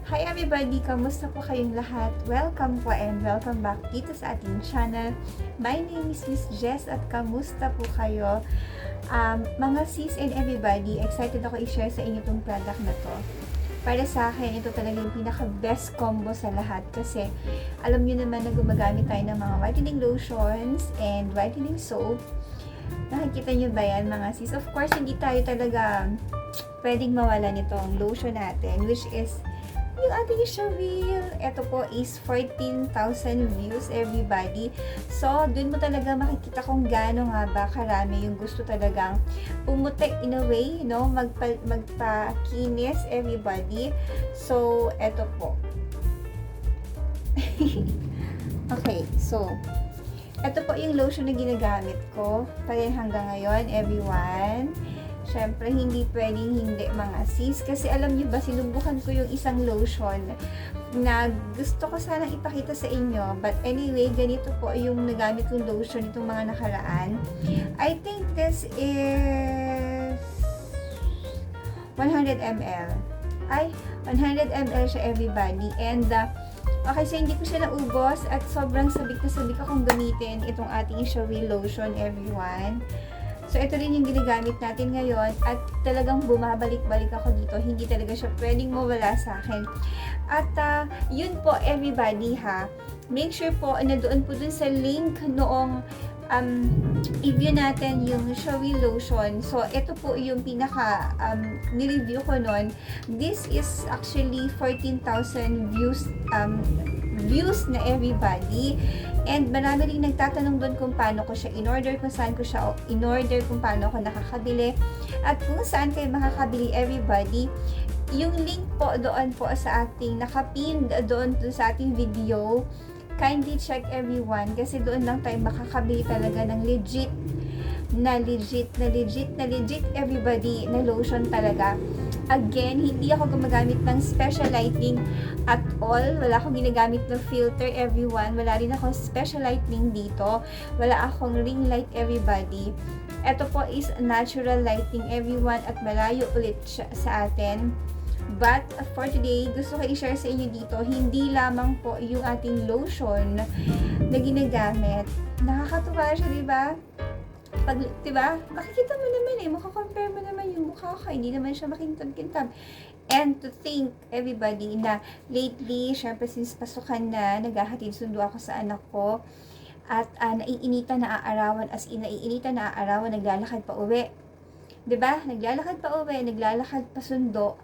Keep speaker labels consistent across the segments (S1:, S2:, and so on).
S1: Hi everybody! Kamusta po kayong lahat? Welcome po and welcome back dito sa ating channel. My name is Miss Jess at kamusta po kayo? Mga sis and everybody, excited ako i-share sa inyo itong product na to. Para sa akin, ito talaga yung pinaka-best combo sa lahat kasi alam nyo naman na gumagamit tayo ng mga whitening lotions and whitening soap. Nakikita nyo ba yan mga sis? Of course, hindi tayo talaga pwedeng mawala nitong lotion natin, which is yung ating Shawil. Ito po is 14,000 views everybody. So, dun mo talaga makikita kung gaano nga ba karami yung gusto talagang pumuti in a way, no? Magpakinis everybody. So, ito po. Okay, so ito po yung lotion na ginagamit ko pa rin hanggang ngayon, everyone. Syempre, hindi pwedeng hindi mga sis. Kasi alam nyo ba, sinubukan ko yung isang lotion na gusto ko sanang ipakita sa inyo. But anyway, ganito po yung nagamit kong lotion itong mga nakaraan. I think this is 100 ml. Ay, 100 ml siya everybody. And okay, so hindi ko siya naubos at sobrang sabik na sabik akong gamitin itong ating Shawil lotion, everyone. So, ito rin yung ginagamit natin ngayon at talagang bumabalik-balik ako dito. Hindi talaga siya pwedeng mawala sa akin. At yun po, everybody ha. Make sure po na doon po dun sa link noong review natin yung Shawil lotion. So, ito po yung pinaka nireview ko nun. This is actually 14,000 views na everybody. And marami rin nagtatanong doon kung paano ko siya in-order, kung saan ko siya in-order, kung paano ko nakakabili, at kung saan kayo makakabili everybody. Yung link po doon po sa ating nakapin doon sa ating video. Kindly check everyone kasi doon lang tayo makakabili talaga ng legit everybody na lotion talaga. Again, hindi ako gumagamit ng special lighting at all. Wala akong ginagamit ng filter everyone. Wala rin akong special lighting dito. Wala akong ring light everybody. Ito po is natural lighting everyone at malayo ulit siya sa atin. But for today, gusto ko i-share sa inyo dito, hindi lamang po yung ating lotion na ginagamit. Nakakatuwa siya, diba? Pag, diba? Makikita mo naman makakompare mo naman yung mukha ko, hindi naman siya makintab-kintab. And to think, everybody, na lately, syempre since pasukan na, naghahatid sundo ako sa anak ko, at naiinitan na aarawan, as in, naiinitan na aarawan, naglalakad pa uwi. Diba? Naglalakad pa uwi, naglalakad pa sundo,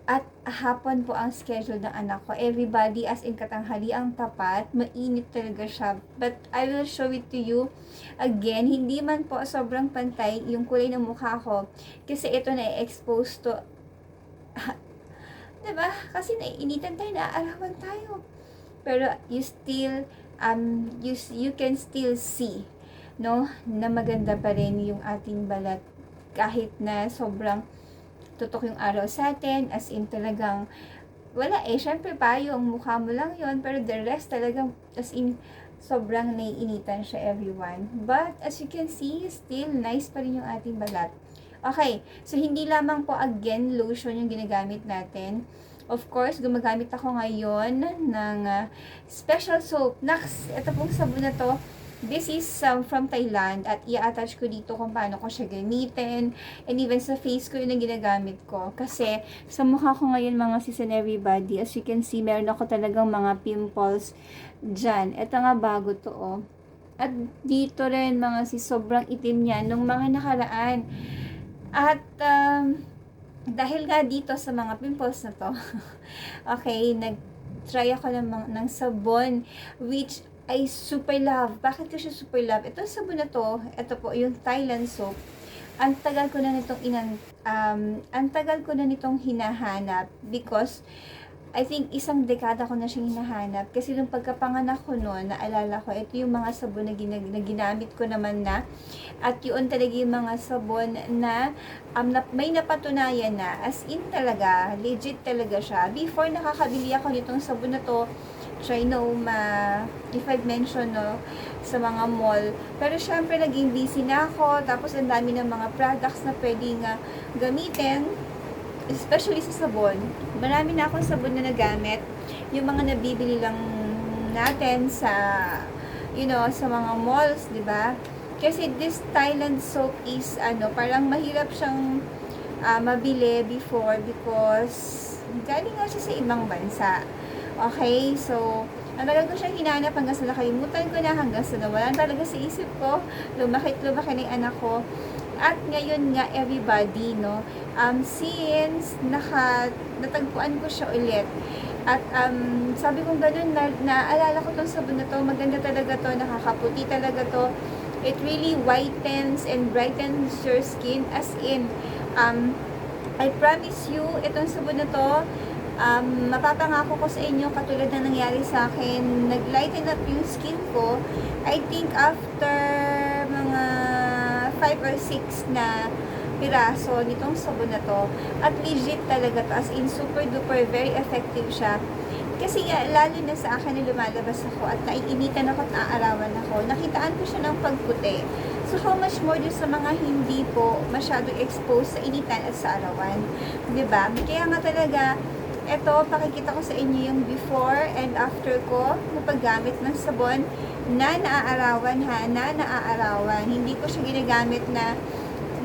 S1: at hapon po ang schedule ng anak ko. Everybody, as in katanghali ang tapat, mainit talaga siya. But I will show it to you. Again, hindi man po sobrang pantay yung kulay ng mukha ko. Kasi ito na-expose to. Diba? Kasi naiinitan tayo, naaarawan tayo. Pero you still, you can still see, no? Na maganda pa rin yung ating balat. Kahit na sobrang tutok yung araw sa atin, as in talagang wala syempre payo, ang mukha mo lang yon, pero the rest talagang as in sobrang naiinitan siya everyone. But as you can see, still nice pa rin yung ating balat. Okay, so hindi lamang po again lotion yung ginagamit natin. Of course, gumagamit ako ngayon ng special soap. Next, ito pong sabon na to, this is from Thailand at i-attach ko dito kung paano ko siya gamitin and even sa face ko yun ang ginagamit ko kasi sa mukha ko ngayon mga sis and everybody, as you can see, meron ako talagang mga pimples dyan. Ito nga bago to at dito rin mga sis, sobrang itim yan nung mga nakaraan at dahil nga dito sa mga pimples na to okay, nag-try ako ng sabon which ay super love. Bakit ko siya super love? Ito sabon na to, ito po yung Thailand soap. Ang tagal ko na nitong hinahanap because I think isang dekada ko na siyang hinahanap kasi nung pagkapanganak ko noon, naalala ko, ito yung mga sabon na ginamit ko naman na at yun talaga yung mga sabon na may napatunayan na as in talaga, legit talaga siya. Before nakakabili ako nitong sabon na to, try if I've mentioned sa mga mall. Pero syempre naging busy na ako, tapos ang dami ng mga products na pwedeng gamitin. especially sa sabon, marami na akong sabon na nagamit. Yung mga nabibili lang natin sa, sa mga malls, di ba? Kasi this Thailand soap is, parang mahirap siyang mabili before because galing nga siya sa ibang bansa. Okay, so ang tagal ko siyang hinanap hanggang sa nakalimutan ko na, hanggang sa nawalan talaga sa isip ko, lumaki na yung anak ko. At ngayon nga, everybody, no, since natagpuan ko siya ulit, at sabi kong ganun, naalala ko tong sabon na to, maganda talaga to, nakakaputi talaga to, it really whitens and brightens your skin, as in, I promise you, itong sabon na to, mapapangako ko sa inyo, katulad na nangyari sa akin, nag-lighten up yung skin ko, I think after mga 5 or 6 na piraso nitong sabon na to, at legit talaga to, as in super duper very effective siya. Kasi lalo na sa akin na lumalabas ako at naiinitan ako at aarawan ako, nakitaan ko siya ng pagputi. So how much more dun sa mga hindi po masyadong exposed sa initan at sa arawan, 'di ba? Kaya nga talaga, eto, pakikita ko sa inyo yung before and after ko na paggamit ng sabon na naaarawan na naaarawan. Hindi ko siya ginagamit na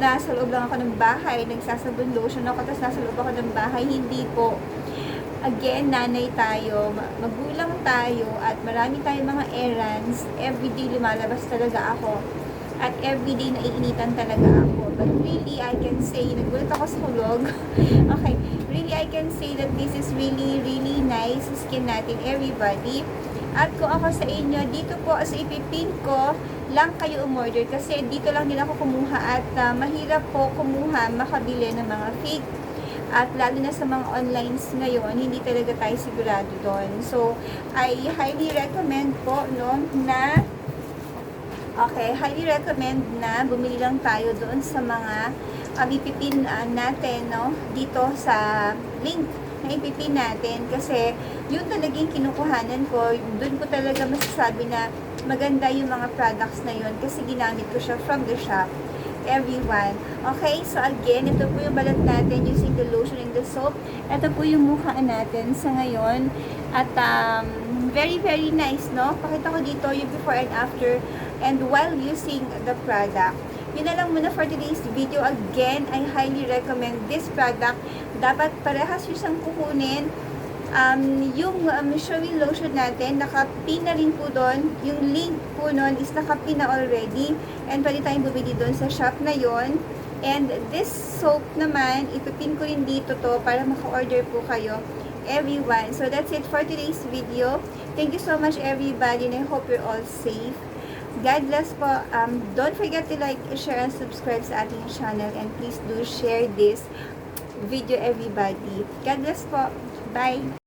S1: nasa loob lang ako ng bahay, nagsasabon lotion ako, tapos nasa loob ako ng bahay. Hindi po. Again, nanay tayo, magulang tayo, at marami tayong mga errands. Everyday lumalabas talaga ako. At everyday naiinitan talaga ako. But really, I can say, nagulat ako sa hulog. Okay, really, I can say that this is really, really nice skin natin, everybody. At kung ako sa inyo, dito po sa ipipin ko, lang kayo umorder. Kasi dito lang din ako kumuha at mahirap po kumuha, makabili ng mga fake. At lalo na sa mga onlines ngayon, hindi talaga tayo sigurado doon. So, I highly recommend po, no, na highly recommend na bumili lang tayo doon sa mga ipipin natin, no, dito sa link na ipipin natin. Kasi yun talagang kinukuhanan ko, doon ko talaga masasabi na maganda yung mga products na yun kasi ginamit ko siya from the shop, everyone. Okay, so again, ito po yung balat natin using the lotion and the soap. Ito po yung mukha natin sa ngayon. At very, very nice, no? Pakita ko dito yung before and after and while using the product. Yun na lang muna for today's video. Again, I highly recommend this product. Dapat parehas yung siyang kukunin. Yung Showy lotion natin, nakapin na rin po doon. Yung link po nun is nakapin na already. And pwede tayong bumili doon sa shop na yon. And this soap naman, ipipin ko rin dito to para maka-order po kayo, everyone. So that's it for today's video. Thank you so much, everybody, and I hope you're all safe. God bless po. Don't forget to like, share, and subscribe sa ating channel. And please do share this video, everybody. God bless po. Bye!